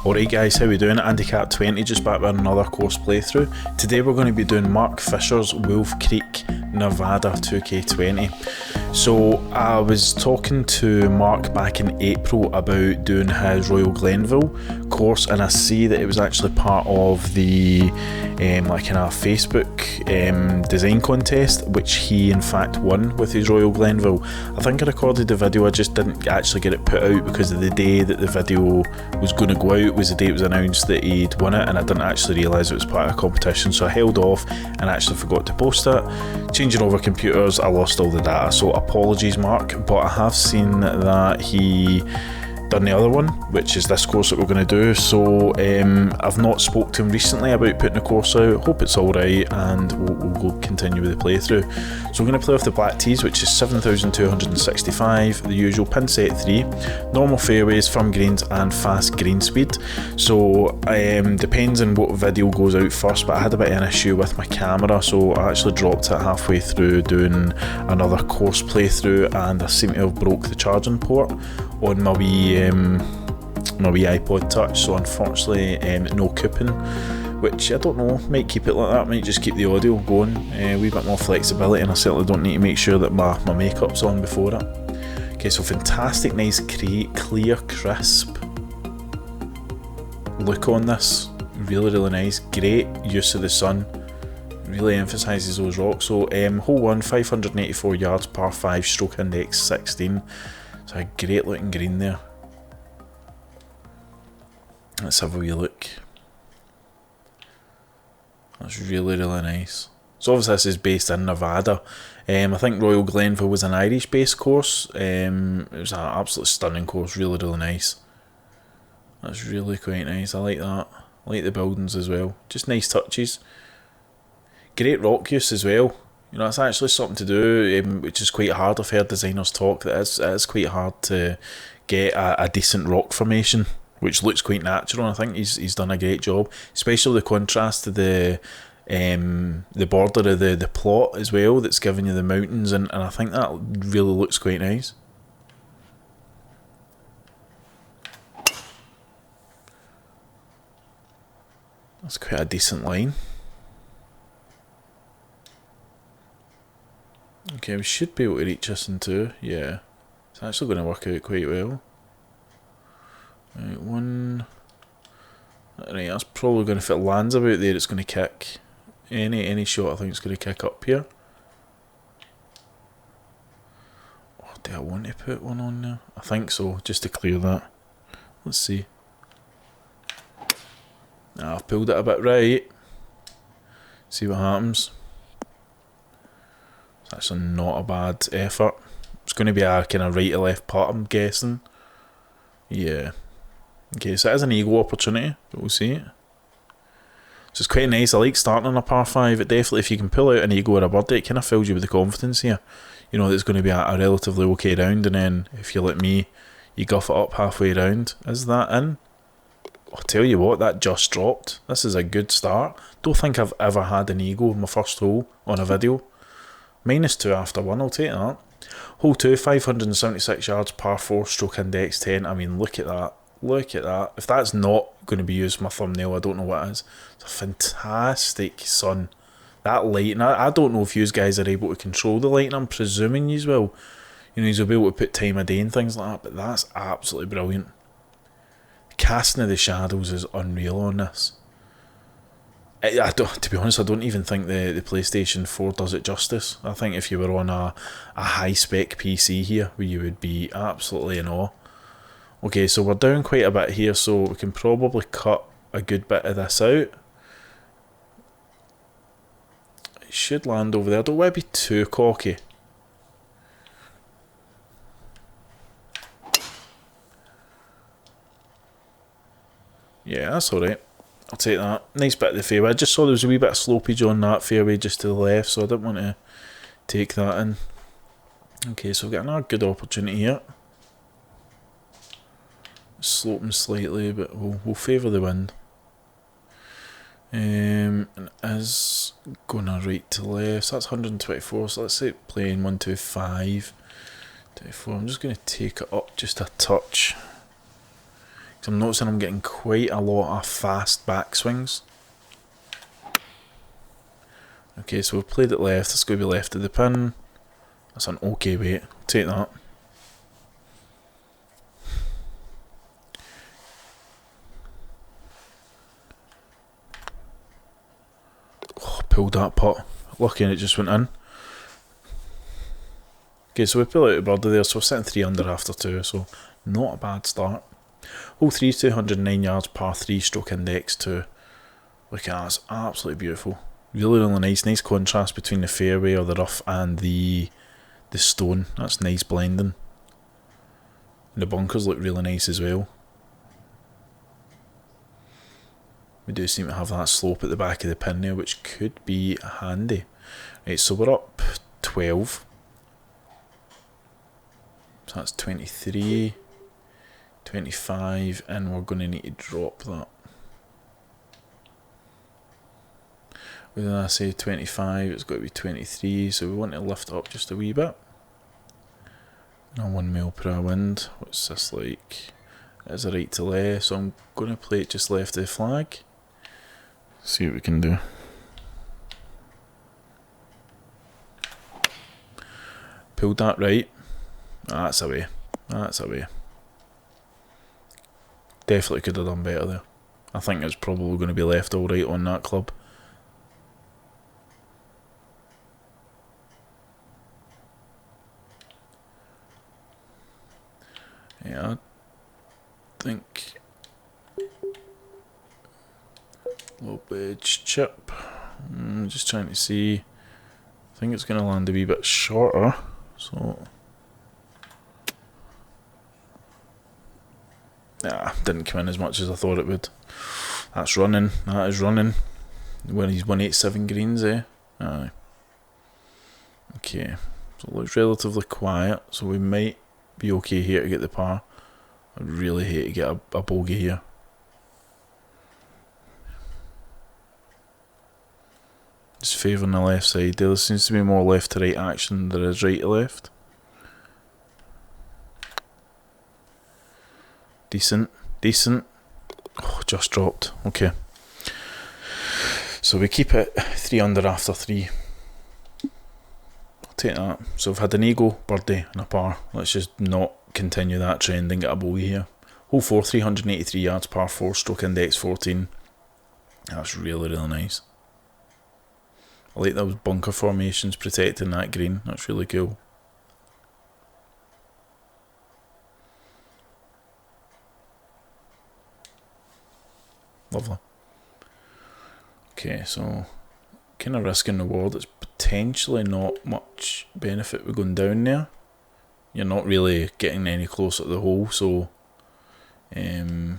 Alright guys, how we doing? AndyKapt20 just back with another course playthrough. Today we're going to be doing Marc Fischer's Wolf Creek, Nevada 2K20. So I was talking to Marc back in April about doing his Royal Glenville course, and I see that it was actually part of the like kind of Facebook design contest, which he in fact won with his Royal Glenville. I think I recorded the video, I just didn't actually get it put out because of the day that the video was going to go out was the day it was announced that he'd won it, and I didn't actually realise it was part of a competition, so I held off and actually forgot to post it. Changing over computers, I lost all the data, so apologies Marc, but I have seen that he done the other one, which is this course that we're going to do. So I've not spoke to him recently about putting the course out. Hope it's alright, and we'll go continue with the playthrough. So we're going to play off the black tees, which is 7,265, the usual pin set 3, normal fairways, firm greens and fast green speed. So depends on what video goes out first, but I had a bit of an issue with my camera, so I actually dropped it halfway through doing another course playthrough, and I seem to have broke the charging port on my wee iPod Touch, so unfortunately no coupon, which I don't know, might keep it like that, might just keep the audio going, a wee bit more flexibility, and I certainly don't need to make sure that my makeup's on before it. Okay, so fantastic, nice clear, crisp look on this, really nice, great use of the sun, really emphasises those rocks. So hole 1, 584 yards, par 5, stroke index 16. So a great looking green there. Let's have a wee look. That's really nice. So obviously this is based in Nevada. I think Royal Glenville was an Irish based course. It was an absolutely stunning course, really nice. That's really quite nice, I like that. I like the buildings as well, just nice touches. Great rock use as well. You know, it's actually something to do, which is quite hard. I've heard designers talk that it is quite hard to get a decent rock formation, which looks quite natural, and I think he's done a great job, especially the contrast to the border of the plot as well, that's giving you the mountains, and I think that really looks quite nice. That's quite a decent line. Okay, we should be able to reach this in 2, yeah. It's actually going to work out quite well. Right, 1. Right, that's probably going to, if it lands about there, it's going to kick. Any shot I think it's going to kick up here. Oh, do I want to put one on there? I think so, just to clear that. Let's see. Nah, I've pulled it a bit right. See what happens. It's actually not a bad effort. It's going to be a kind of right to left putt, I'm guessing. Yeah. Okay, so it is an eagle opportunity, but we'll see. So it's quite nice. I like starting on a par 5. It definitely, if you can pull out an eagle or a birdie, it kind of fills you with the confidence here. You know that it's going to be a relatively okay round, and then if you're like me, you guff it up halfway round. Is that in? I'll tell you what, that just dropped. This is a good start. Don't think I've ever had an eagle in my first hole on a video. -2 after 1, I'll take that. Hole 2, 576 yards, par 4, stroke index 10. I mean, look at that. Look at that. If that's not going to be used for my thumbnail, I don't know what is. It's a fantastic sun. That lighting, I don't know if you guys are able to control the lighting. I'm presuming you will. You know, you'll be able to put time of day and things like that, but that's absolutely brilliant. The casting of the shadows is unreal on this. I don't, to be honest, I don't even think the PlayStation 4 does it justice. I think if you were on a high-spec PC here, you would be absolutely in awe. Okay, so we're down quite a bit here, so we can probably cut a good bit of this out. It should land over there. I don't want to be too cocky. Yeah, that's alright. I'll take that. Nice bit of the fairway. I just saw there was a wee bit of slopage on that fairway just to the left, so I didn't want to take that in. Okay, so we've got another good opportunity here. Sloping slightly, but we'll favour the wind. And it is going right to left, so that's 124, so let's say playing 125. 24. I'm just going to take it up just a touch. So I'm noticing I'm getting quite a lot of fast backswings. Okay, so we've played it left. It's going to be left of the pin. That's an okay weight. Take that. Oh, pulled that putt. Lucky and it just went in. Okay, so we pull out the birdie there, so we're sitting 3 under after 2, so not a bad start. Hole 3 is 209 yards, par 3, stroke index 2. Look at that, it's absolutely beautiful. Really, really nice. Nice contrast between the fairway or the rough and the stone. That's nice blending. And the bunkers look really nice as well. We do seem to have that slope at the back of the pin there, which could be handy. Right, so we're up 12. So that's 23, 25, and we're going to need to drop that. What did I say? 25, it's got to be 23, so we want to lift it up just a wee bit. Now 1 mile per hour wind. What's this like? It's a right to left, so I'm going to play it just left of the flag. See what we can do. Pulled that right. That's away. That's away. Definitely could have done better there. I think it's probably going to be left all right on that club. Yeah, I think low wedge chip. Just trying to see. I think it's going to land a wee bit shorter. So. Nah, didn't come in as much as I thought it would. That's running. That is running. When he's 187 greens, eh? Aye. Okay. So it looks relatively quiet. So we might be okay here to get the par. I'd really hate to get a bogey here. Just favouring the left side there. There seems to be more left to right action than there is right to left. Decent, decent. Oh, just dropped. Okay. So we keep it 3 under after 3. I'll take that. So we've had an eagle, birdie, and a par. Let's just not continue that trend and get a bogey here. Hole 4, 383 yards, par 4, stroke index 14. That's really, really nice. I like those bunker formations protecting that green. That's really cool. Lovely. Okay, so kind of risk and reward. It's potentially not much benefit with going down there. You're not really getting any closer to the hole, so trying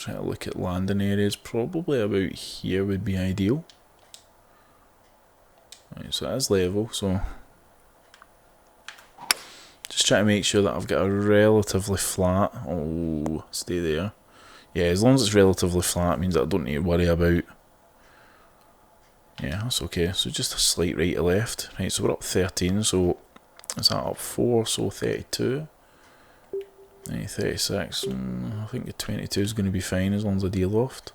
to look at landing areas. Probably about here would be ideal. Right, so it is level, so just trying to make sure that I've got a relatively flat. Oh, stay there. Yeah, as long as it's relatively flat, it means that I don't need to worry about. Yeah, that's okay. So just a slight right to left. Right, so we're up 13, so is that up 4? So 32. 36. I think the 22 is going to be fine as long as I de-loft.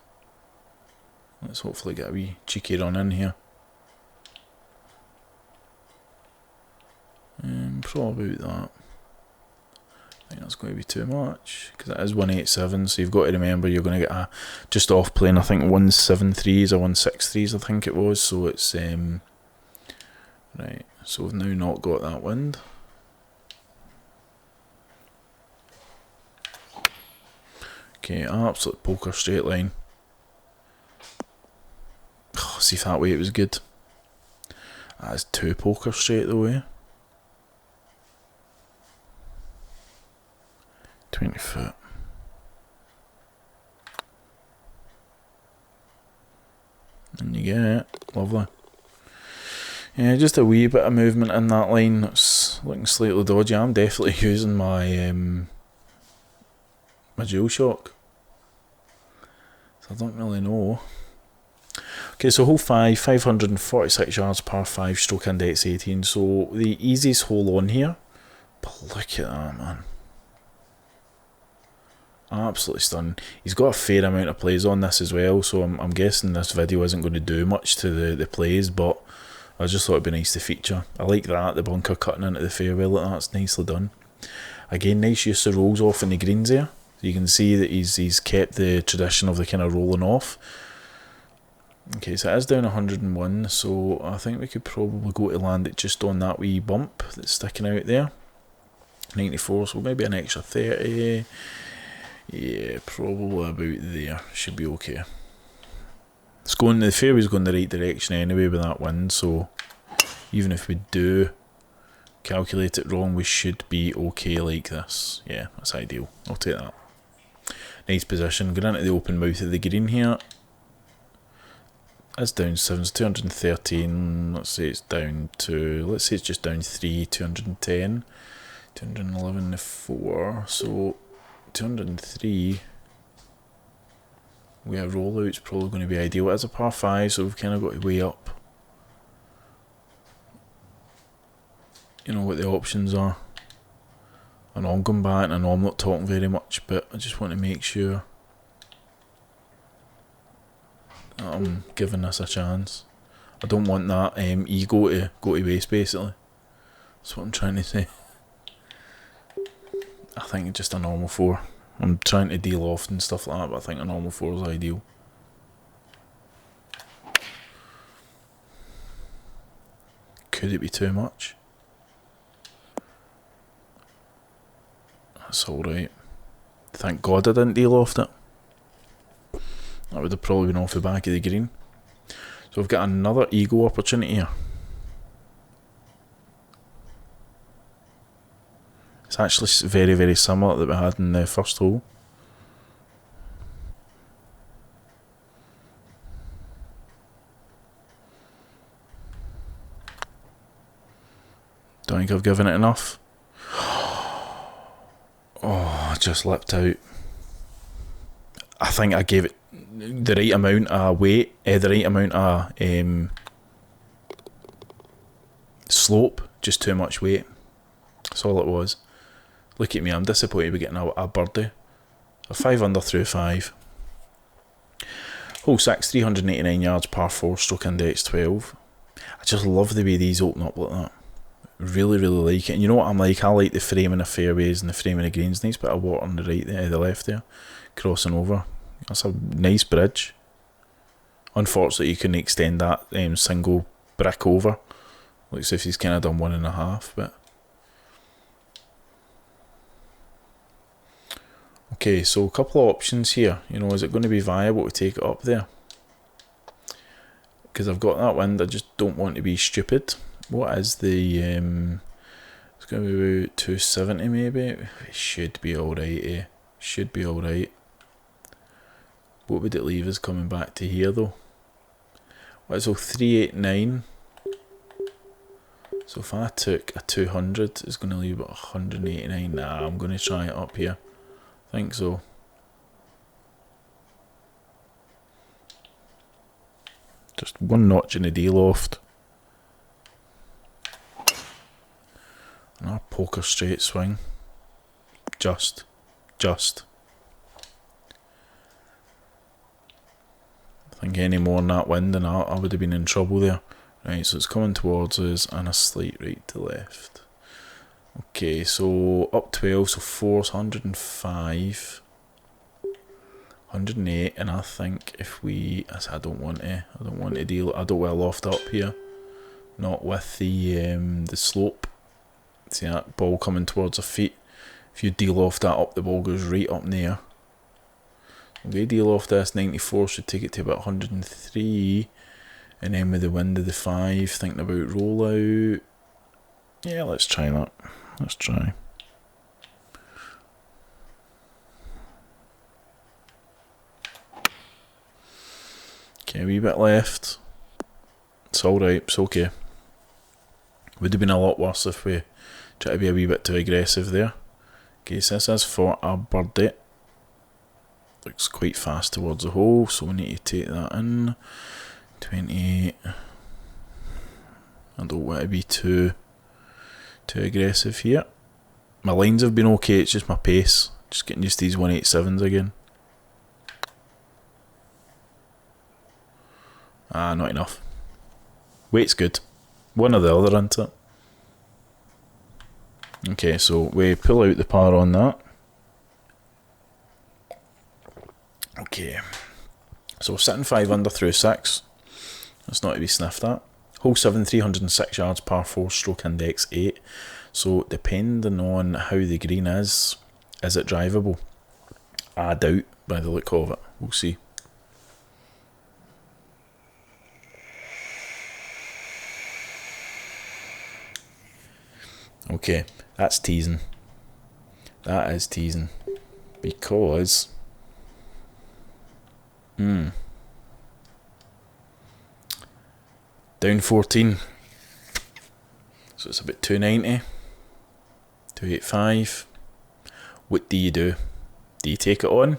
Let's hopefully get a wee cheeky run in here. Probably about that. I think that's going to be too much because it is 187, so you've got to remember you're going to get a just off playing. I think 173s or 163s, I think it was. So it's right. So we've now not got that wind. Okay, absolute poker straight line. Oh, see if that way it was good. That is 2 poker straight the way. 20 foot. And you get it. Lovely. Yeah, just a wee bit of movement in that line. It's looking slightly dodgy. I'm definitely using my my dual shock. So I don't really know. Okay, so hole 5, 546 yards, par 5, stroke index 18. So the easiest hole on here. But look at that, man. Absolutely stunning. He's got a fair amount of plays on this as well, so I'm guessing this video isn't going to do much to the plays, but I just thought it'd be nice to feature. I like that, the bunker cutting into the fairway, like that's nicely done. Again, nice use of rolls off in the greens there. You can see that he's kept the tradition of the kind of rolling off. Okay, so it is down 101, so I think we could probably go to land it just on that wee bump that's sticking out there. 94, so maybe an extra 30. Yeah, probably about there. Should be okay. It's going, the fairway's going the right direction anyway with that wind, so even if we do calculate it wrong, we should be okay like this. Yeah, that's ideal. I'll take that. Nice position. Going into the open mouth of the green here. It's down 7, so 213. Let's say it's down to, let's say it's just down 3, 210. 211 to 4, so 203. We have rollout's probably going to be ideal. It's a par 5, so we've kind of got to weigh up, you know, what the options are. I know I'm going back and I know I'm not talking very much, but I just want to make sure that I'm giving this a chance. I don't want that ego to go to waste, basically. That's what I'm trying to say. I think just a normal 4. I'm trying to deal off and stuff like that, but I think a normal 4 is ideal. Could it be too much? That's alright. Thank God I didn't deal off it. That would have probably been off the back of the green. So we've got another ego opportunity here. It's actually very, very similar that we had in the first hole. Don't think I've given it enough. Oh, I just leapt out. I think I gave it the right amount of weight, the right amount of slope, just too much weight. That's all it was. Look at me, I'm disappointed with getting a birdie. A 5 under through 5. Hole 6, 389 yards, par 4, stroke index 12. I just love the way these open up like that. Really, really like it. And you know what I'm like? I like the framing of fairways and the framing of greens. Nice bit of water on the right there, the left there, crossing over. That's a nice bridge. Unfortunately, you couldn't extend that single brick over. Looks as if he's kind of done 1.5, but. Okay, so a couple of options here. You know, is it going to be viable to take it up there? Because I've got that wind, I just don't want to be stupid. What is the, it's going to be about 270 maybe. It should be alright, eh? Should be alright. What would it leave us coming back to here though? What is all 389? So if I took a 200, it's going to leave about 189. Nah, I'm going to try it up here. I think so. Just one notch in the D loft. And a poker straight swing. Just. I think any more than that wind and I would have been in trouble there. Right, so it's coming towards us and a slight right to left. Okay, so up 12, so 4's 105. 108, and I think if we, I don't want to deal, I don't want to loft up here. Not with the slope. See that ball coming towards our feet. If you deal off that up, the ball goes right up in the air. Okay, deal off this 94 should take it to about 103, and then with the wind of the 5, thinking about rollout. Yeah, let's try that. Let's try. Okay, a wee bit left. It's alright, it's okay. Would have been a lot worse if we tried to be a wee bit too aggressive there. Okay, so this is for a birdie. Looks quite fast towards the hole, so we need to take that in. 28. I don't want to be too aggressive here. My lines have been okay, it's just my pace. Just getting used to these 187s again. Ah, not enough. Weight's good. One or the other, isn't it? Okay, so we pull out the par on that. Okay. So we're sitting 5 under through 6. That's not to be sniffed at. Hole 7, 306 yards, par 4, stroke index 8. So depending on how the green is it drivable? I doubt by the look of it. We'll see. Okay, that's teasing. That is teasing. Because down 14. So it's about 290. 285. What do you do? Do you take it on?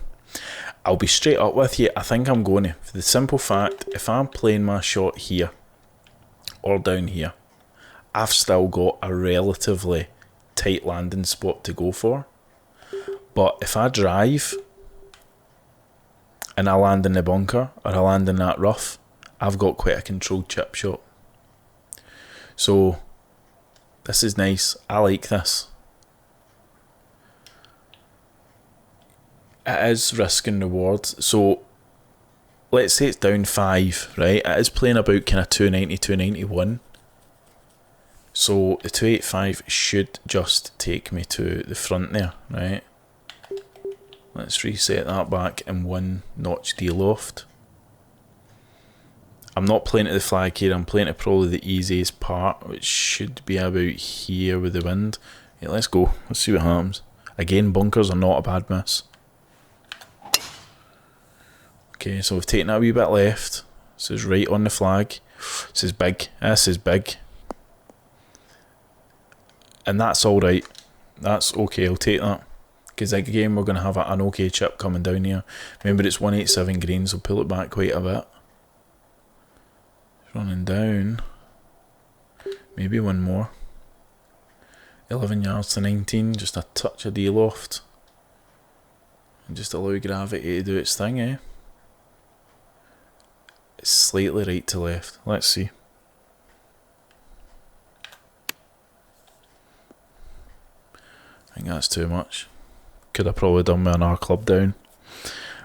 I'll be straight up with you. I think I'm going to. For the simple fact, if I'm playing my shot here or down here, I've still got a relatively tight landing spot to go for. But if I drive and I land in the bunker or I land in that rough, I've got quite a controlled chip shot. So this is nice. I like this. It is risk and reward. So let's say it's down 5, right? It is playing about kind of 290, 291. So the 285 should just take me to the front there, right? Let's reset that back in 1 notch de-loft. I'm not playing to the flag here, I'm playing to probably the easiest part, which should be about here with the wind. Yeah, let's go, let's see what happens. Again, bunkers are not a bad miss. Okay, so we've taken that a wee bit left. This is right on the flag. This is big, this is big. And that's alright. That's okay, I'll take that. Because again, we're going to have an okay chip coming down here. Remember, it's 187 green, so pull it back quite a bit. Running down. Maybe one more. 11 yards to 19, just a touch of de-loft. And just allow gravity to do its thing, eh? It's slightly right to left. Let's see. I think that's too much. Could have probably done with an R club down.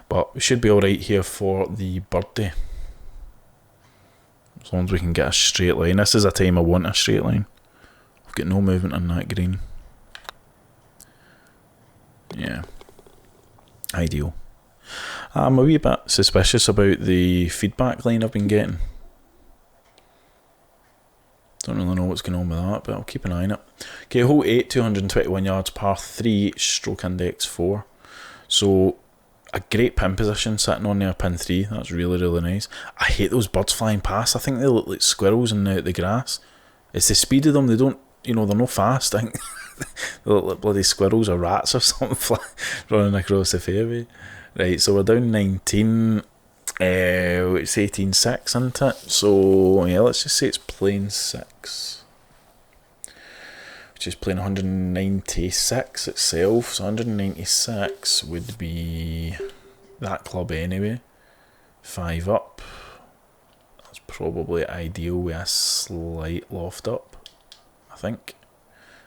But we should be alright here for the birdie. As long as we can get a straight line. This is a time I want a straight line. I've got no movement on that green. Yeah. Ideal. I'm a wee bit suspicious about the feedback line I've been getting. Don't really know what's going on with that, but I'll keep an eye on it. Okay, hole 8, 221 yards, par 3, stroke index 4. So, a great pin position sitting on there, pin 3. That's really, really nice. I hate those birds flying past. I think they look like squirrels in the grass. It's the speed of them. They don't, you know, they're not fast. I think they look like bloody squirrels or rats or something running across the fairway. Right, so we're down 19. It's 18.6, isn't it? So yeah, let's just say it's playing 6, which is playing 196 itself. So 196 would be that club anyway. 5 up. That's probably ideal with a slight loft up, I think.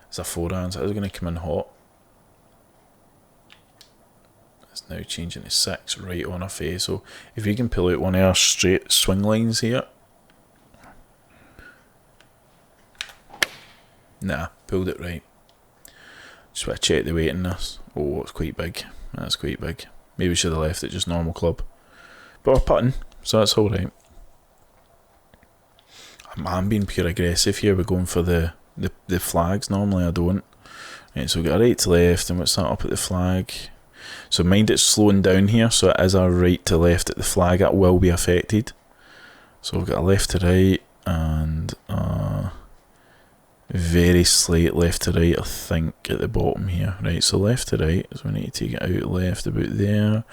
It's a 4-iron, so it's going to come in hot. It's now changing to 6 right on a face. So if we can pull out one of our straight swing lines here. Nah, pulled it right. Just want to check the weight in this. Oh, it's quite big. That's quite big. Maybe we should have left it just normal club. But we're putting, so that's alright. I'm being pure aggressive here. We're going for the flags. Normally I don't. Right, so we've got a right to left, and what's that up at the flag? So mind it's slowing down here, so it is a right to left at the flag. That will be affected. So we've got a left to right and a very slight left to right, I think, at the bottom here. Right, so left to right, so we need to take it out left about there,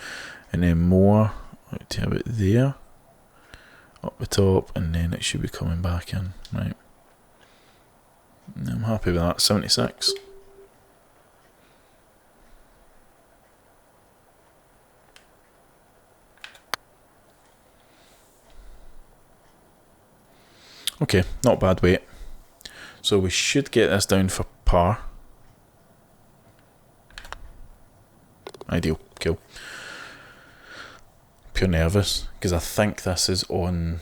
and then more out to about there, up the top, and then it should be coming back in. Right, and I'm happy with that. 76. Okay, not bad weight. So we should get this down for par. Ideal, cool. Pure nervous, because I think this is on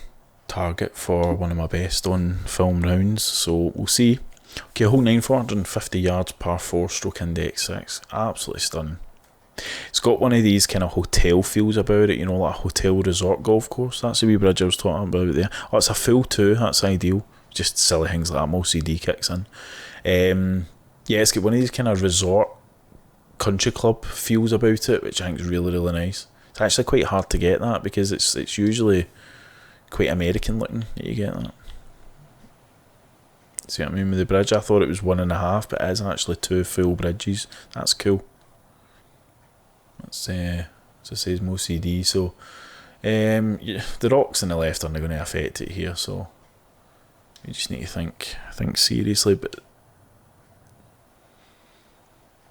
target for one of my best on film rounds, so we'll see. Okay, hole 9, 450 yards, par 4, stroke index 6. Absolutely stunning. It's got one of these kind of hotel feels about it, you know, like a hotel resort golf course. That's the wee bridge I was talking about there. Oh, it's a full 2, that's ideal. Just silly things like that, my CD kicks in. Yeah, it's got one of these kind of resort country club feels about it, which I think is really, really nice. It's actually quite hard to get that, because it's usually quite American looking that you get that. See what I mean with the bridge? I thought it was 1.5, but it is actually 2 full bridges. That's cool. That's as it says, Mo CD. So yeah, the rocks on the left aren't going to affect it here, so you just need to think seriously. But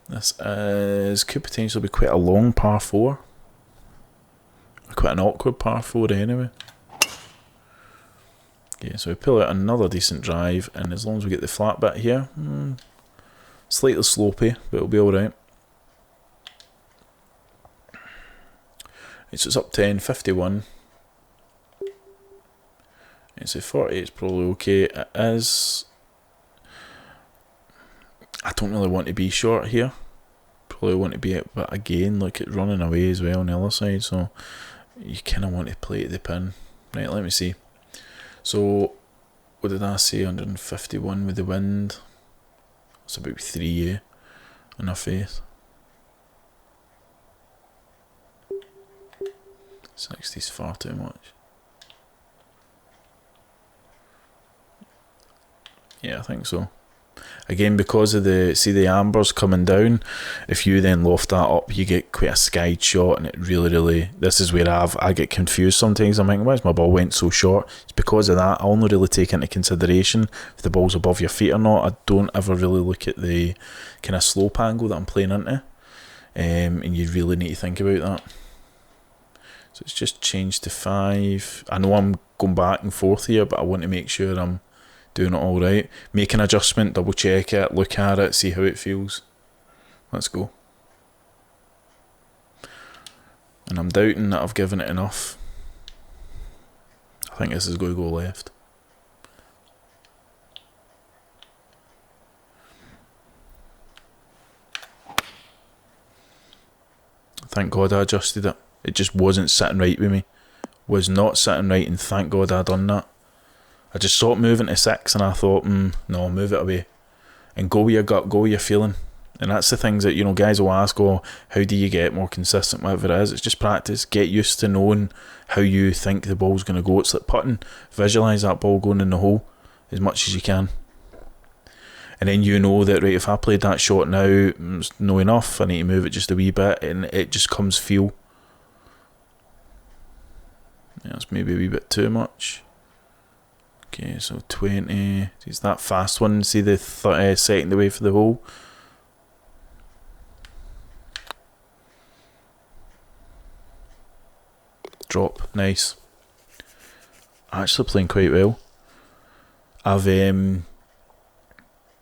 this could potentially be quite a long par 4, quite an awkward par 4 anyway. Okay, so we pull out another decent drive, and as long as we get the flat bit here, slightly slopey, but it'll be alright. So it's up 10, 51. It's a 48 is probably okay. It is. I don't really want to be short here. Probably want to be it, but again, look at running away as well on the other side, so you kind of want to play at the pin. Right, let me see. So, what did I say? 151 with the wind. That's about 3 in our face. 60's far too much. Yeah, I think so. Again, because of the ambers coming down, if you then loft that up, you get quite a skied shot, and it really, this is where I get confused sometimes. I'm thinking, why is my ball went so short? It's because of that. I only really take into consideration if the ball's above your feet or not. I don't ever really look at the kind of slope angle that I'm playing into, and you really need to think about that. So it's just changed to 5. I know I'm going back and forth here, but I want to make sure I'm doing it all right. Make an adjustment, double check it, look at it, see how it feels. Let's go. And I'm doubting that I've given it enough. I think this is going to go left. Thank God I adjusted it. It just wasn't sitting right with me. Was not sitting right, and thank God I done that. I just saw it moving to 6, and I thought, no, move it away. And go with your gut, go with your feeling. And that's the things that, you know, guys will ask, oh, how do you get more consistent, whatever it is. It's just practice. Get used to knowing how you think the ball's going to go. It's like putting. Visualise that ball going in the hole as much as you can. And then you know that, right, if I played that shot now, it's no enough, I need to move it just a wee bit, and it just comes feel. Yeah, that's maybe a wee bit too much. Okay, so 20. It's that fast one. See the second away for the hole. Drop, nice. Actually playing quite well. I've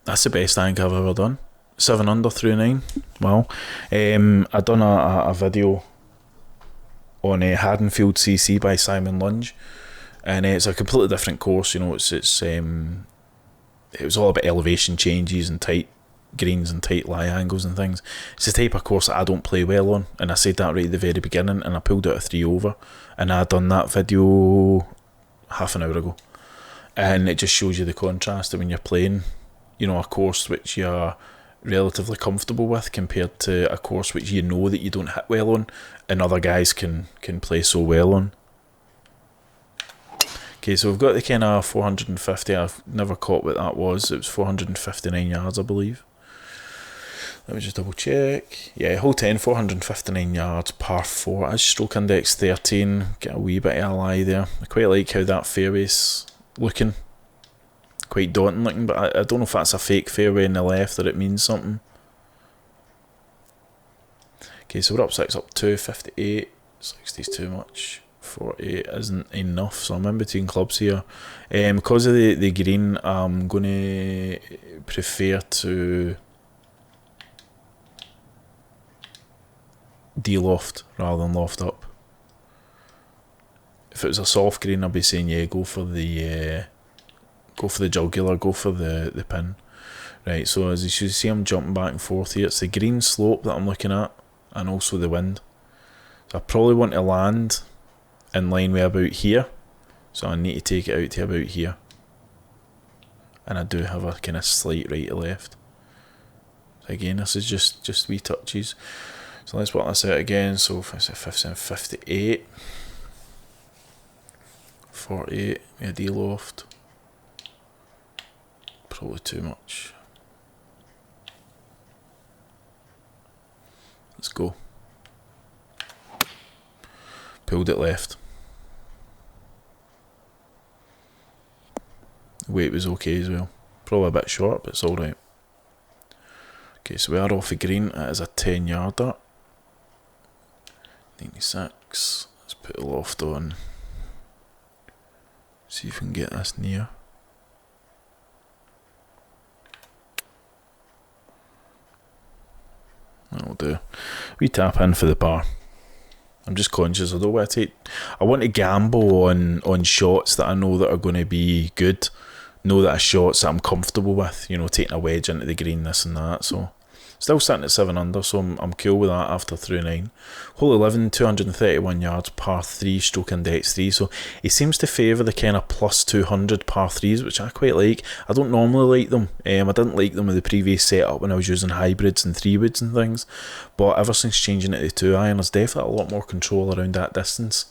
that's the best I think I've ever done. 7 under through 9. Wow. I done a video on Haddonfield CC by Simon Lunge, and it's a completely different course. You know, it was all about elevation changes and tight greens and tight lie angles and things. It's the type of course that I don't play well on, and I said that right at the very beginning, and I pulled out a 3 over, and I done that video half an hour ago, and it just shows you the contrast of when you're playing, you know, a course which you're relatively comfortable with compared to a course which you know that you don't hit well on, and other guys can play so well on. Okay, so we've got the kind of 450. I've never caught what that was. It was 459 yards, I believe. Let me just double check. Yeah, hole 10, 459 yards, par 4. As stroke index 13. Get a wee bit of a lie there. I quite like how that fairway's looking. Quite daunting looking, but I don't know if that's a fake fairway in the left or it means something. Okay, so we're up 6, up 2, 58. 60's too much. 48 isn't enough, so I'm in between clubs here. Because of the green, I'm going to prefer to de-loft rather than loft up. If it was a soft green, I'd be saying yeah, go for the jugular, go for the pin. Right, so as you should see, I'm jumping back and forth here. It's the green slope that I'm looking at, and also the wind. So I probably want to land in line with about here. So I need to take it out to about here. And I do have a kind of slight right to left. So again, this is just wee touches. So let's work this out again. So if it's a 58, 48, a de-loft. Probably too much. Let's go. Pulled it left. Weight was okay as well. Probably a bit short, but it's alright. Okay, so we are off the green. It is a 10-yarder. 96. Let's put the loft on. See if we can get this near. That'll do. We tap in for the par. I'm just conscious I don't want to I want to gamble on shots that I know that are going to be good. Know that are shots that I'm comfortable with. You know, taking a wedge into the green, this and that. So still sitting at 7 under, so I'm cool with that after through 9. Hole 11, 231 yards, par 3, stroke index 3. So he seems to favour the kind of plus 200 par 3s, which I quite like. I don't normally like them. I didn't like them with the previous setup when I was using hybrids and 3-woods and things. But ever since changing it to 2-iron, there's definitely a lot more control around that distance.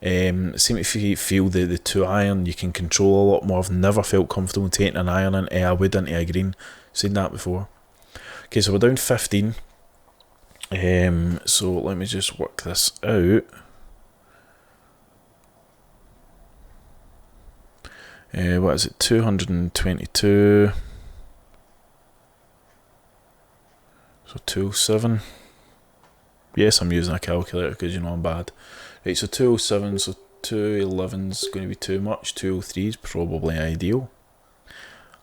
Seem to feel the 2-iron you can control a lot more. I've never felt comfortable taking an iron into a wood into a green. Seen that before. Okay, so we're down 15. So let me just work this out. What is it? 222. So 207. Yes, I'm using a calculator because you know I'm bad. Right, so 207, so 211's going to be too much. 203's probably ideal.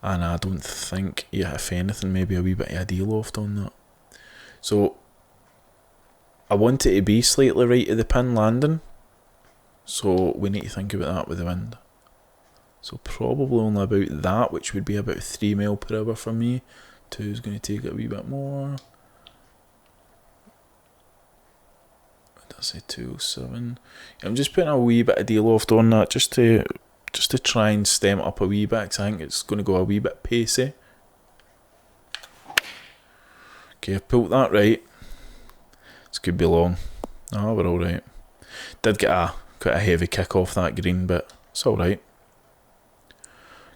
And I don't think, yeah, if anything, maybe a wee bit of a de-loft on that. So I want it to be slightly right of the pin landing. So we need to think about that with the wind. So probably only about that, which would be about 3 mile per hour for me. 2 is going to take it a wee bit more. What did I say, 207? I'm just putting a wee bit of de-loft on that just to try and stem it up a wee bit, because I think it's going to go a wee bit pacey. Okay, I've pulled that right. This could be long. Oh, we're alright. Did get quite a heavy kick off that green, but it's alright.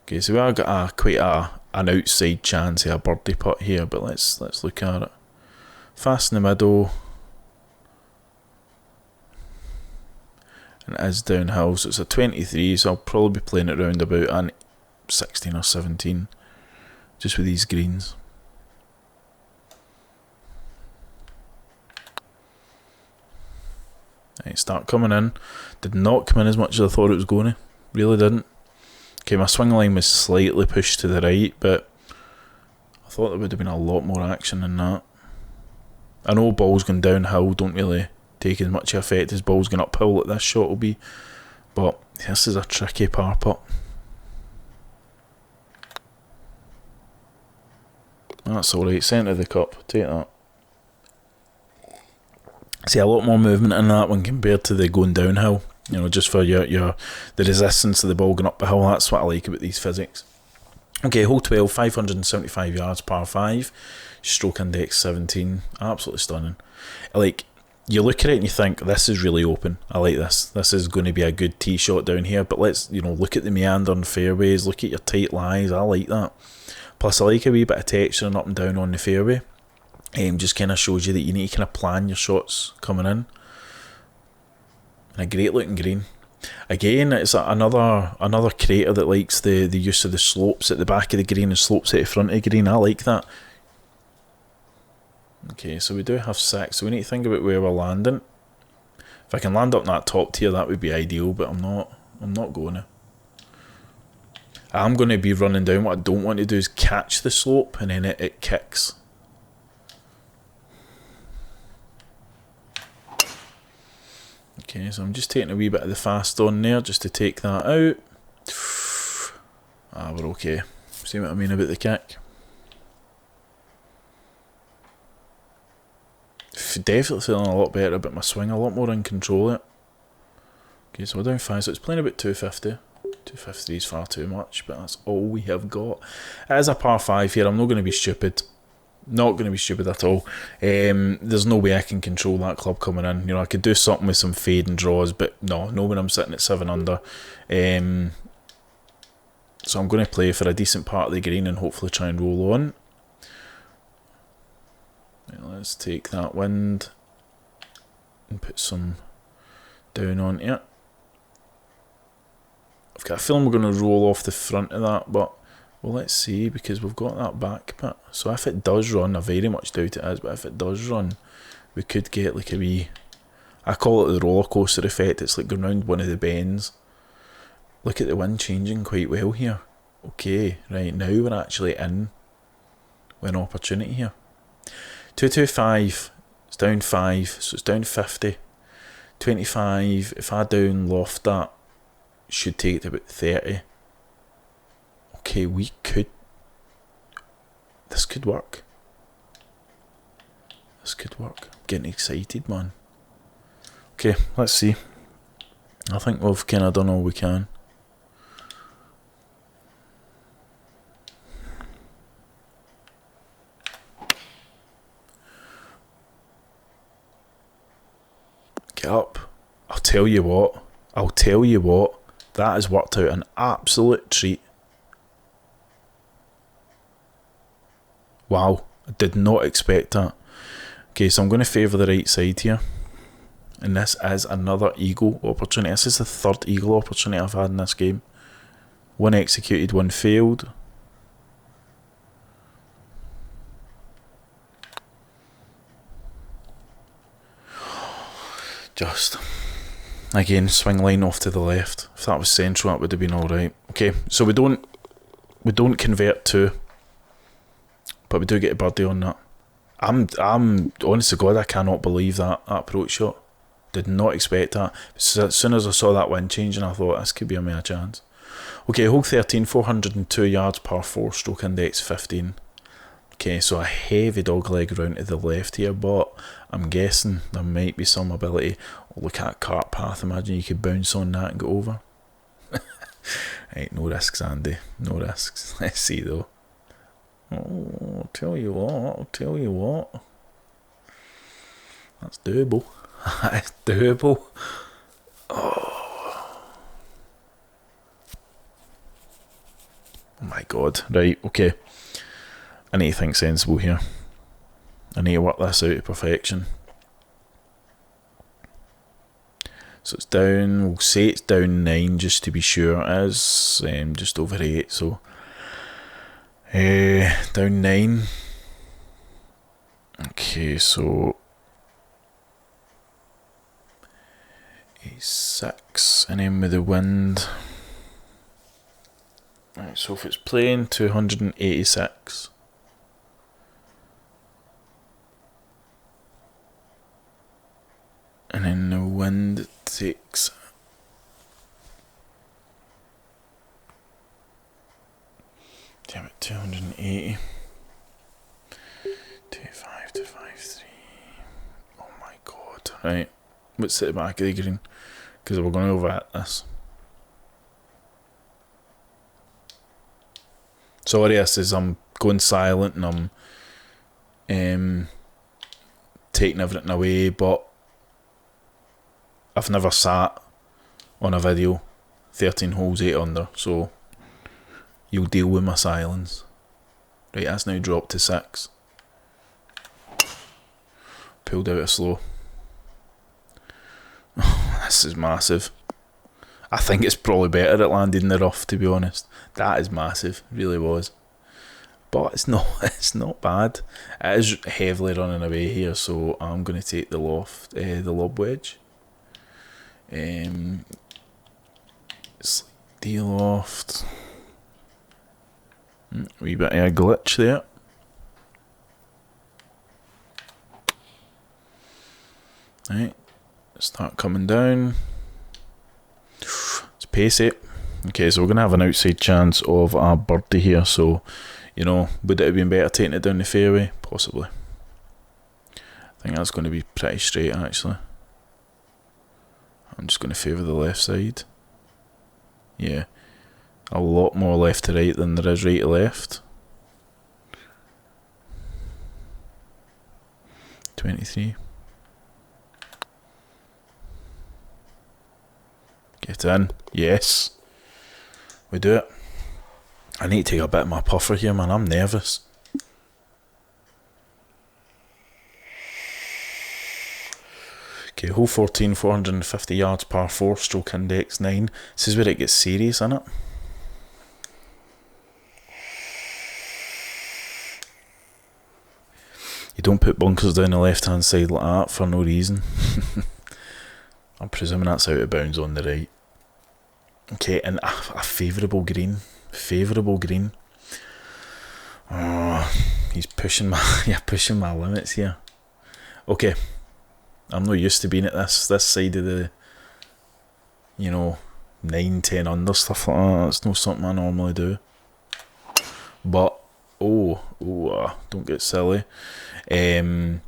Okay, so we are got quite an outside chance of a birdie putt here, but let's look at it. Fast in the middle. And it is downhill, so it's a 23, so I'll probably be playing it around about an 16 or 17, just with these greens. Right, start coming in. Did not come in as much as I thought it was going to. Really didn't. Okay, my swing line was slightly pushed to the right, but I thought there would have been a lot more action than that. I know balls going downhill don't really take as much effect as balls going uphill like this shot will be, but this is a tricky par putt. That's alright, centre of the cup, take that. See, a lot more movement in that one compared to the going downhill, you know, just for the resistance of the ball going up the hill. That's what I like about these physics. Okay, hole 12, 575 yards, par 5, stroke index 17, absolutely stunning. Like, you look at it and you think, this is really open. I like this. This is going to be a good tee shot down here. But let's, you know, look at the meandering fairways. Look at your tight lies. I like that. Plus, I like a wee bit of texture and up and down on the fairway. Just kind of shows you that you need to kind of plan your shots coming in. And a great looking green. Again, it's another creator that likes the use of the slopes at the back of the green and slopes at the front of the green. I like that. Okay, so we do have 6, so we need to think about where we're landing. If I can land up in that top tier, that would be ideal, but I'm not going to. I'm going to be running down. What I don't want to do is catch the slope and then it kicks. Okay, so I'm just taking a wee bit of the fast on there just to take that out. We're okay. See what I mean about the kick? Definitely feeling a lot better about my swing, a lot more in control of it. Okay, so we're down 5, so it's playing about 250. 250 is far too much, but that's all we have got. It is a par 5 here. I'm not going to be stupid. Not going to be stupid at all. There's no way I can control that club coming in. You know, I could do something with some fade and draws, but no when I'm sitting at 7 under. So I'm going to play for a decent part of the green and hopefully try and roll on. Let's take that wind and put some down on it. I've got a feeling we're going to roll off the front of that, but well, let's see, because we've got that back bit. So if it does run, I very much doubt it is, but if it does run, we could get like a wee, I call it the roller coaster effect. It's like going round one of the bends. Look at the wind changing quite well here. Okay, right, now we're actually in with an opportunity here. 225, it's down 5, so it's down 50. 25, if I down loft that, should take it to about 30. Okay, this could work. This could work. I'm getting excited, man. Okay, let's see. I think we've kind of done all we can. Get up. I'll tell you what, that has worked out an absolute treat. Wow, I did not expect that. Okay, so I'm going to favour the right side here. And this is another eagle opportunity. This is the third eagle opportunity I've had in this game. One executed, one failed. Just, again, swing line off to the left. If that was central, that would have been alright. Okay, so we don't convert to, but we do get a birdie on that. I'm honest to God, I cannot believe that approach shot. Did not expect that. So as soon as I saw that wind changing, I thought this could be a mere chance. Okay, hole 13, 402 yards, par 4, stroke index 15. Okay, so a heavy dog leg round to the left here, but I'm guessing there might be some ability. Look at cart path, imagine you could bounce on that and go over. Right, no risks, Andy, no risks. Let's see though. Oh, I'll tell you what. That's doable. That's doable. Oh my God. Right, okay. I need to think sensible here. I need to work this out to perfection. So it's down, we'll say it's down 9 just to be sure. It is just over 8, so down 9. Okay, so 6, and then with the wind. Right, so if it's playing 286. And then the wind takes 280. 25 to 53. Oh my God. Right, let's sit back of the green because we're going to over at this. Sorry, this is I'm going silent and I'm taking everything away, but I've never sat on a video 13 holes 8 under, so you'll deal with my silence. Right, that's now dropped to 6. Pulled out a slow. Oh, this is massive. I think it's probably better at landing in the rough, to be honest. That is massive, really was. But it's not bad. It is heavily running away here, so I'm going to take the lob wedge. Slight de-loft. Wee bit of a glitch there. Right, start coming down. It's pacey. Okay, so we're going to have an outside chance of a birdie here, so, you know, would it have been better taking it down the fairway? Possibly. I think that's going to be pretty straight, actually. I'm just going to favour the left side. Yeah, a lot more left to right than there is right to left. 23. Get in. Yes. We do it. I need to take a bit of my puffer here, man. I'm nervous. Okay, hole 14, 450 yards, par 4, stroke index 9. This is where it gets serious, isn't it? You don't put bunkers down the left hand side like that for no reason. I'm presuming that's out of bounds on the right. Okay, and a favourable green. Favourable green. Oh, he's pushing my limits here. Okay. I'm not used to being at this side of the, you know, 9, 10 under, stuff like that. That's not something I normally do. But, don't get silly. You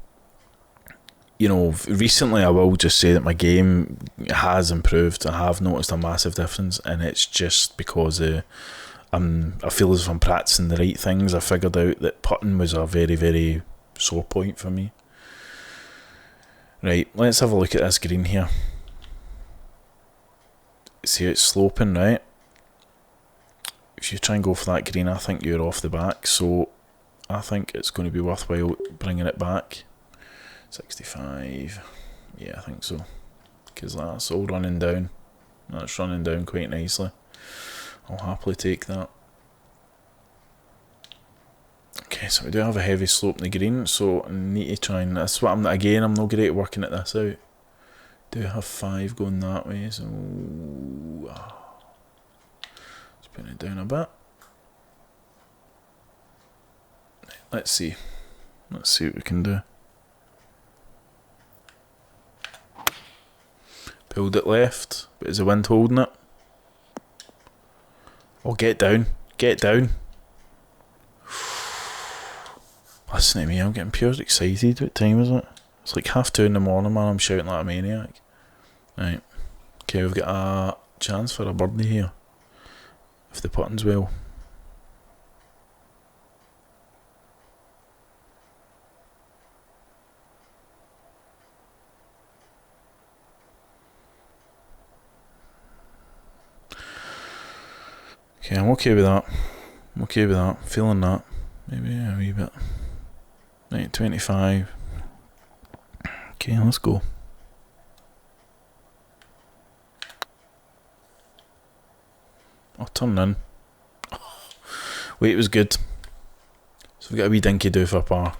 know, recently I will just say that my game has improved. I have noticed a massive difference, and it's just because I feel as if I'm practicing the right things. I figured out that putting was a very, very sore point for me. Right, let's have a look at this green here. See, it's sloping, right? If you try and go for that green, I think you're off the back, so I think it's going to be worthwhile bringing it back. 65, yeah, I think so, because that's all running down. That's running down quite nicely. I'll happily take that. Okay, so we do have a heavy slope in the green, so I need to try and, that's what I'm not great at working at this out. Do have 5 going that way, so let's put it down a bit. Let's see what we can do. Pulled it left, but is the wind holding it? Oh, get down. Listen to me, I'm getting pure excited. What time is it? It's like 2:30 in the morning, man. I'm shouting like a maniac. Right. Okay, we've got a chance for a birdie here. If the putting's well. Okay, I'm okay with that. Feeling that. Maybe a wee bit. Right, 25. Okay, let's go. Oh, turn in. Wait, it was good. So we've got a wee dinky do for par.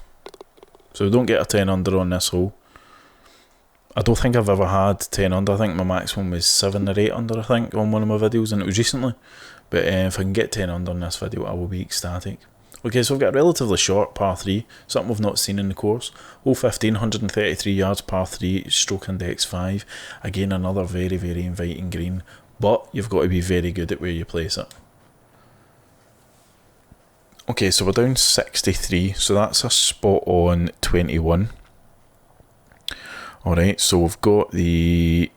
So we don't get a 10 under on this hole. I don't think I've ever had 10 under. I think my maximum was 7 or 8 under, I think, on one of my videos, and it was recently. But if I can get 10 under on this video, I will be ecstatic. Okay, so we've got a relatively short par 3, something we've not seen in the course. Hole 15, 133 yards, par 3, stroke index 5. Again, another very, very inviting green, but you've got to be very good at where you place it. Okay, so we're down 63, so that's a spot on 21. Alright, so we've got the,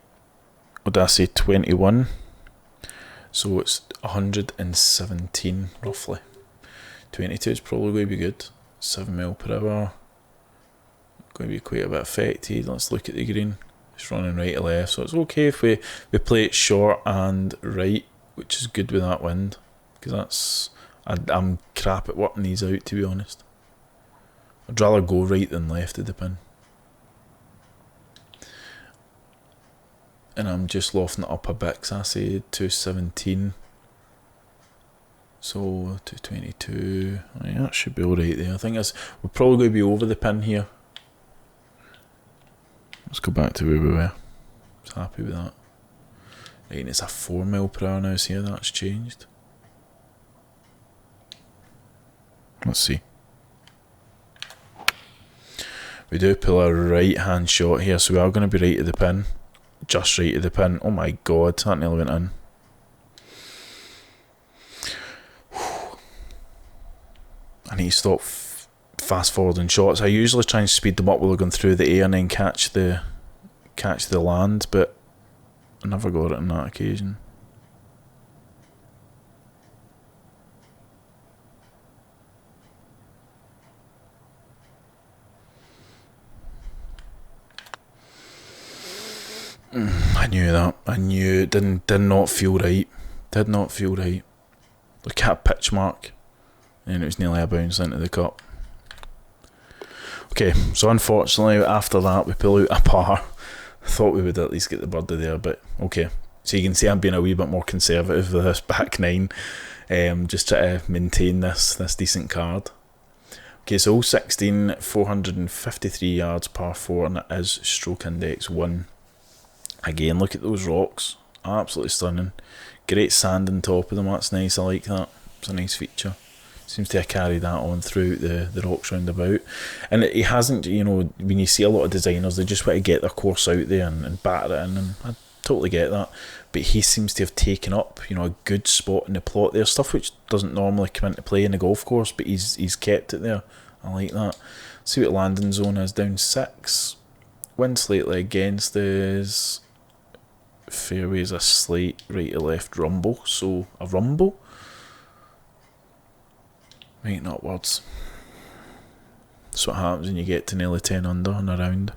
what did I say, 21? So it's 117 roughly. 22 is probably going to be good. 7 mile per hour. Going to be quite a bit affected. Let's look at the green. It's running right to left, so it's okay if we play it short and right, which is good with that wind, because that's, I'm crap at working these out, to be honest. I'd rather go right than left of the pin. And I'm just lofting it up a bit, because I say 217. So 222. Yeah, that should be alright there. I think we're probably going to be over the pin here. Let's go back to where we were. Just happy with that. Right, and it's a 4 mile per hour now, see how that's changed? Let's see. We do pull a right hand shot here, so we are going to be right at the pin. Just right at the pin. Oh my god, that nearly went in. I need to stop fast forwarding shots. I usually try and speed them up while they're going through the air and then catch the land, but I never got it on that occasion. I knew that. I knew it did not feel right. Did not feel right. Look at that pitch mark. And it was nearly a bounce into the cup. Okay, so unfortunately after that we pull out a par. I thought we would at least get the birdie there, but okay. So you can see I'm being a wee bit more conservative with this back nine. Just try to maintain this decent card. Okay, so hole 16, 453 yards par 4, and it is stroke index 1. Again, look at those rocks. Absolutely stunning. Great sand on top of them, that's nice, I like that. It's a nice feature. Seems to have carried that on through the rocks round about. And he hasn't, you know, when you see a lot of designers, they just want to get their course out there and batter it in, and I totally get that. But he seems to have taken up, you know, a good spot in the plot there, stuff which doesn't normally come into play in the golf course, but he's kept it there. I like that. See what landing zone is, down 6. Wind slightly against his fairways, a slight right to left rumble, so a rumble? Right, not words. That's what happens when you get to nearly 10 under and around.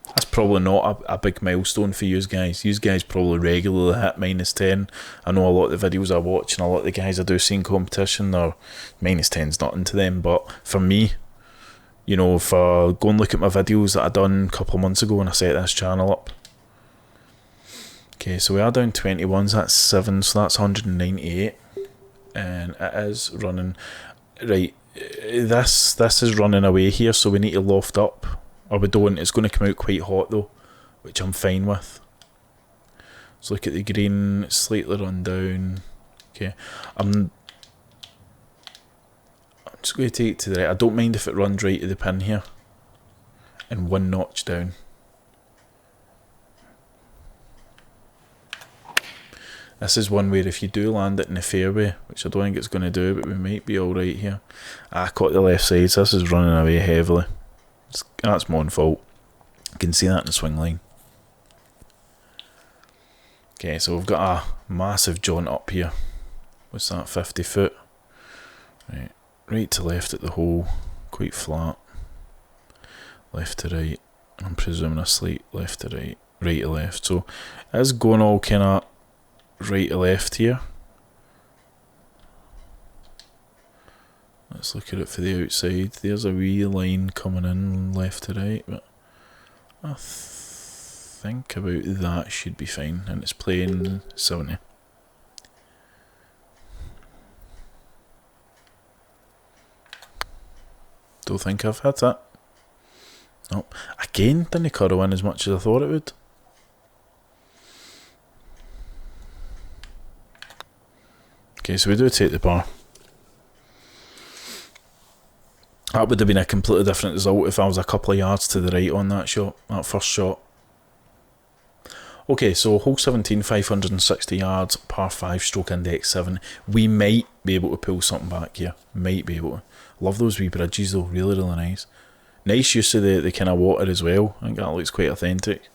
That's probably not a big milestone for you guys. You guys probably regularly hit -10. I know a lot of the videos I watch and a lot of the guys I do see in competition, their -10's nothing to them. But for me, you know, if I go and look at my videos that I done a couple of months ago when I set this channel up. Okay, so we are down 21s, that's 7, so that's 198. And it is running right. This is running away here, so we need to loft up, or we don't. It's going to come out quite hot though, which I'm fine with. So look at the green, slightly run down. Okay, I'm just going to take it to the right. I don't mind if it runs right to the pin here, and 1 notch down. This is one where if you do land it in the fairway, which I don't think it's going to do, but we might be alright here. I caught the left side, so this is running away heavily. That's my own fault. You can see that in the swing line. Okay, so we've got a massive jaunt up here. What's that, 50 foot? Right to left at the hole, quite flat. Left to right, I'm presuming a slight left to right, right to left. So it's going all kind of right to left here. Let's look at it for the outside. There's a wee line coming in left to right, but I think about that should be fine, and it's playing 70. Don't think I've had that. Nope. Again, didn't curl in as much as I thought it would. Okay, so we do take the par. That would have been a completely different result if I was a couple of yards to the right on that shot, that first shot. Okay, so hole 17, 560 yards, par 5, stroke index 7. We might be able to pull something back here. Might be able to. Love those wee bridges though, really, really nice. Nice use of the kind of water as well. I think that looks quite authentic.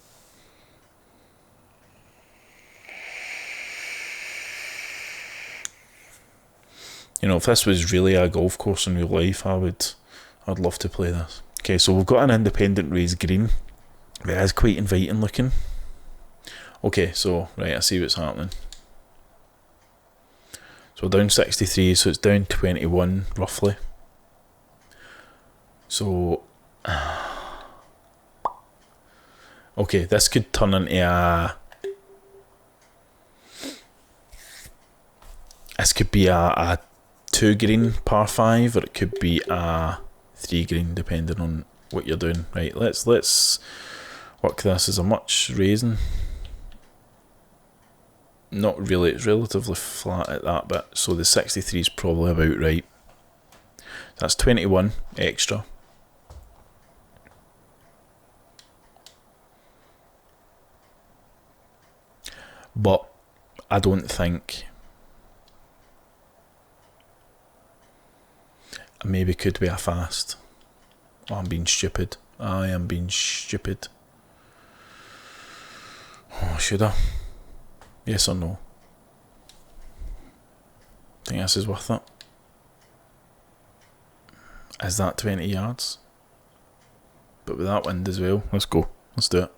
You know, if this was really a golf course in real life, I'd love to play this. Okay, so we've got an independent raised green. It is quite inviting looking. Okay, so, right, I see what's happening. So we're down 63, so it's down 21, roughly. So, okay, this could turn into a... This could be a 2 green par 5, or it could be a 3 green, depending on what you're doing. Right, let's work this as a much raising. Not really, it's relatively flat at that bit, so the 63 is probably about right. That's 21 extra. But I don't think I maybe could be a fast. Oh, I'm being stupid. I am being stupid. Oh, should I? Yes or no? I think this is worth it. Is that 20 yards? But with that wind as well. Let's go. Let's do it.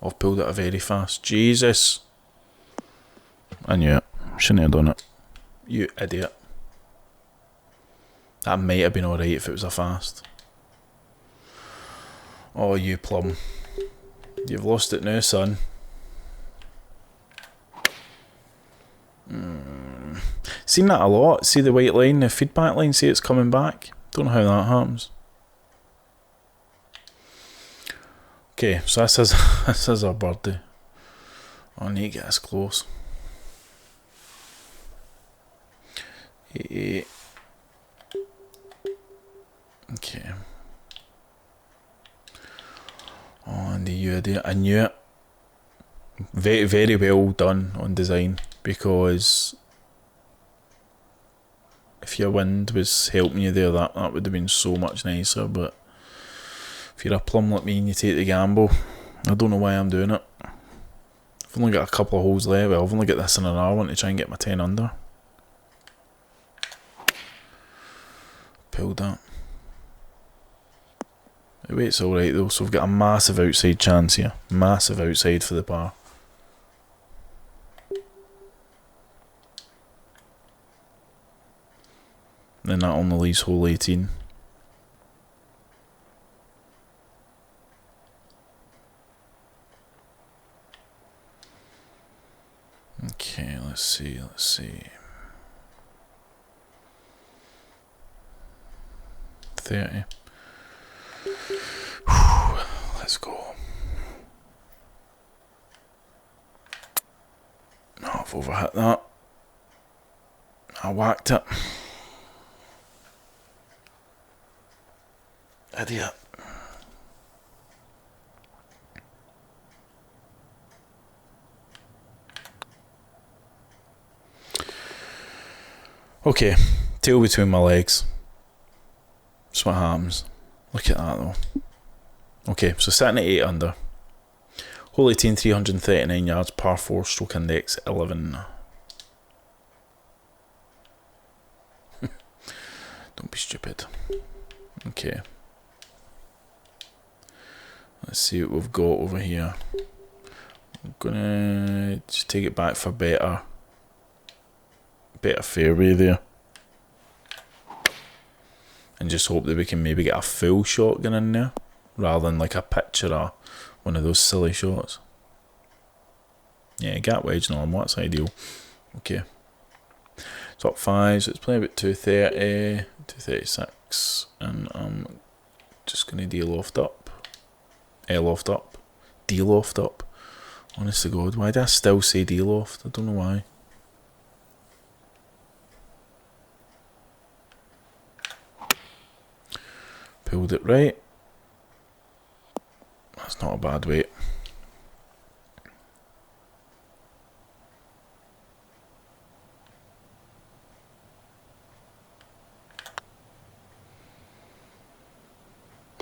I've pulled it a very fast. Jesus. I knew it. Shouldn't have done it. You idiot. That might have been alright if it was a fast. Oh, you plum. You've lost it now, son. Seen that a lot. See the white line, the feedback line, see it's coming back. Don't know how that happens. Okay, so this is our birdie. I need to get this close. Okay. Oh, Andy, you idiot. I knew it. Very, very well done on design, because if your wind was helping you there, that would have been so much nicer. But if you're a plum like me and you take the gamble, I don't know why I'm doing it. I've only got a couple of holes left. Well, I've only got this in an hour. I want to try and get my 10 under. Pulled that. The weight's alright though, so we've got a massive outside chance here. Massive outside for the par. Then that only leaves hole 18. Okay, let's see. 30. Let's go. Oh, I've overhit that. I whacked it. Idiot. Okay, tail between my legs. That's what happens. Look at that though. Okay, so sitting at 8 under. Hole 18, 339 yards, par 4, stroke index 11. Don't be stupid. Okay. Let's see what we've got over here. I'm gonna just take it back for better fairway there. And just hope that we can maybe get a full shotgun in there, rather than like a pitch or one of those silly shots. Yeah, gap wedge norm, that's ideal. Okay. Top 5, so it's playing about 230, 236, and I'm just going to de-loft up. Loft up. De-loft up. Honest to God, why do I still say de-loft? I don't know why. Pulled it right. That's not a bad weight.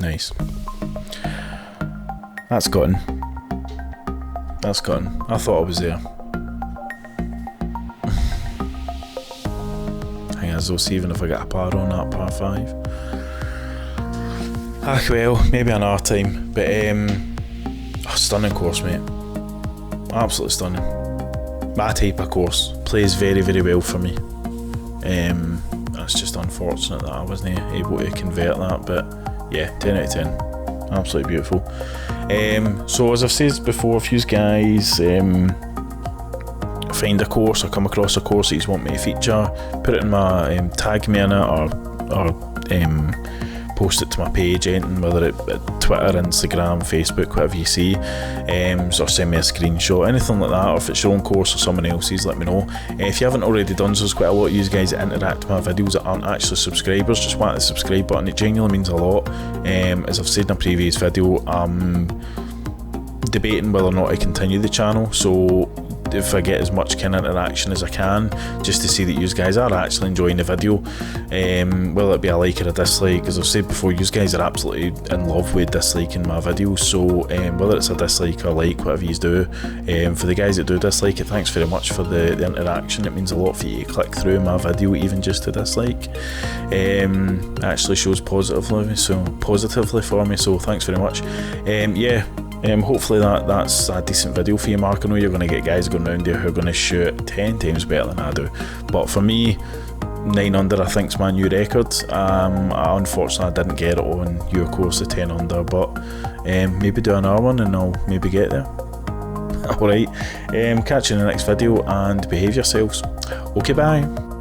Nice. That's gotten. That's gotten. I thought I was there. I guess we'll see even if I get a par on that par 5. Ah, well, maybe another time. But, stunning course, mate. Absolutely stunning. My type of course plays very, very well for me. It's just unfortunate that I wasn't able to convert that, but yeah, 10 out of 10. Absolutely beautiful. So as I've said before, if you guys find a course or come across a course that you want me to feature, put it in my tag me in it or post it to my page, anything, whether it Twitter, Instagram, Facebook, whatever you see, or send me a screenshot, anything like that, or if it's your own course or someone else's, let me know. If you haven't already done so, there's quite a lot of you guys that interact with my videos that aren't actually subscribers. Just whack the subscribe button, it genuinely means a lot. As I've said in a previous video, I'm debating whether or not I continue the channel, so if I get as much kind of interaction as I can, just to see that you guys are actually enjoying the video, whether it be a like or a dislike. As I've said before, you guys are absolutely in love with disliking my videos, so whether it's a dislike or a like, whatever you do, for the guys that do dislike it, thanks very much for the interaction. It means a lot for you to click through my video, even just to dislike. It actually shows positively for me, so thanks very much. Yeah. Hopefully that's a decent video for you, Mark. I know you're going to get guys going around here who are going to shoot 10 times better than I do, but for me, 9 under I think's my new record. Unfortunately I didn't get it on your course of 10 under, but maybe do another one and I'll maybe get there. Alright, catch you in the next video and behave yourselves. Okay, bye.